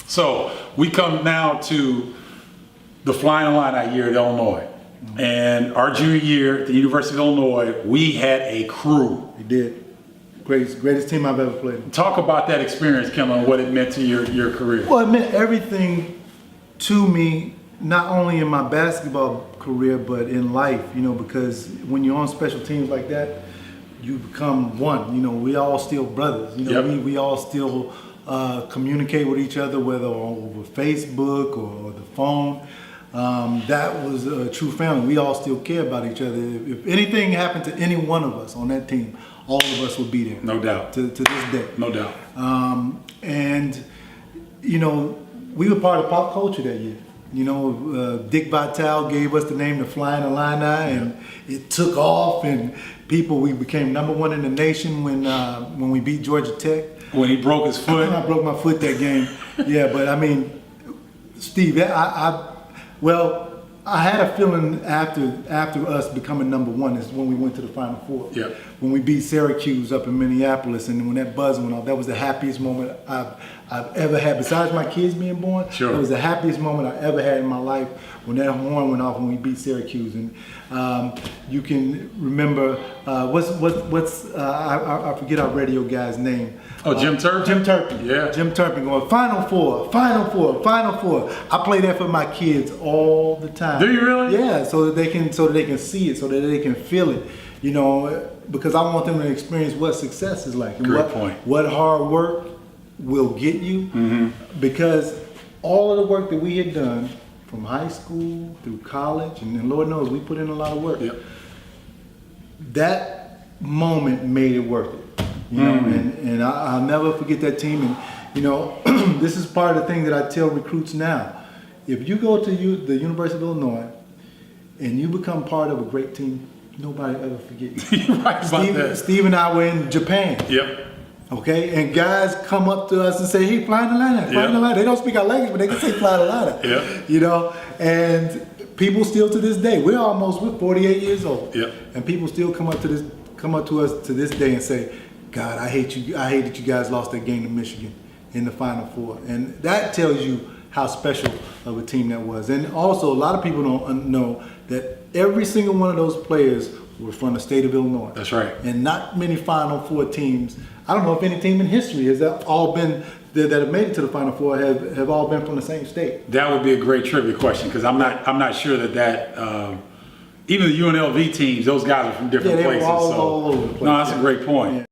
So we come now to the Flyin Illini year at Illinois. And our junior year at the University of Illinois, we had a crew. We did. Greatest team I've ever played. Talk about that experience, Kendall, and what it meant to your career. Well, it meant everything to me, not only in my basketball career, but in life, you know, because when you're on special teams like that, you become one. You know, we all still brothers. You know, we all still communicate with each other, whether over Facebook or the phone. That was a true family. We all still care about each other. If anything happened to any one of us on that team, all of us would be there. No doubt. To this day. No doubt. And, you know, we were part of pop culture that year. You know, Dick Vitale gave us the name the Flyin Illini, and it took off, and we became #1 in the nation when we beat Georgia Tech. When he broke his foot. I broke my foot that game. Yeah, but I mean, Steve, I had a feeling after us becoming #1 is when we went to the Final Four. Yeah. When we beat Syracuse up in Minneapolis, and when that buzz went off, that was the happiest moment I've ever had. Besides my kids being born, sure. It was the happiest moment I ever had in my life when that horn went off when we beat Syracuse. And you can remember I forget our radio guy's name. Oh, Jim Turpin? Jim Turpin. Yeah. Jim Turpin going, Final Four, Final Four, Final Four. I play that for my kids all the time. Do you really? Yeah, so that they can see it, so that they can feel it. You know, because I want them to experience what success is like. And Great point. What hard work will get you. Mm-hmm. Because all of the work that we had done from high school through college, and Lord knows we put in a lot of work. Yep. That moment made it worth it. You know, and I'll never forget that team. And you know, this is part of the thing that I tell recruits now. If you go to the University of Illinois and you become part of a great team, nobody ever forget you. You're right about that. Steve and I were in Japan. Yep. Okay, and guys come up to us and say, "Hey, Flyin Illini, Flyin Illini." They don't speak our language, but they can say Flyin Illini. Yep. You know, and people still to this day. We're 48 years old. Yep. And people still come up to us to this day and say, "God, I hate you. I hate that you guys lost that game to Michigan in the Final Four." And that tells you how special of a team that was. And also, a lot of people don't know that every single one of those players was from the state of Illinois. That's right. And not many Final Four teams. I don't know if any team in history has all been that have made it to the Final Four have all been from the same state. That would be a great trivia question, because I'm not sure that even the UNLV teams, those guys are from different places. All over the place. No, that's a great point. Yeah.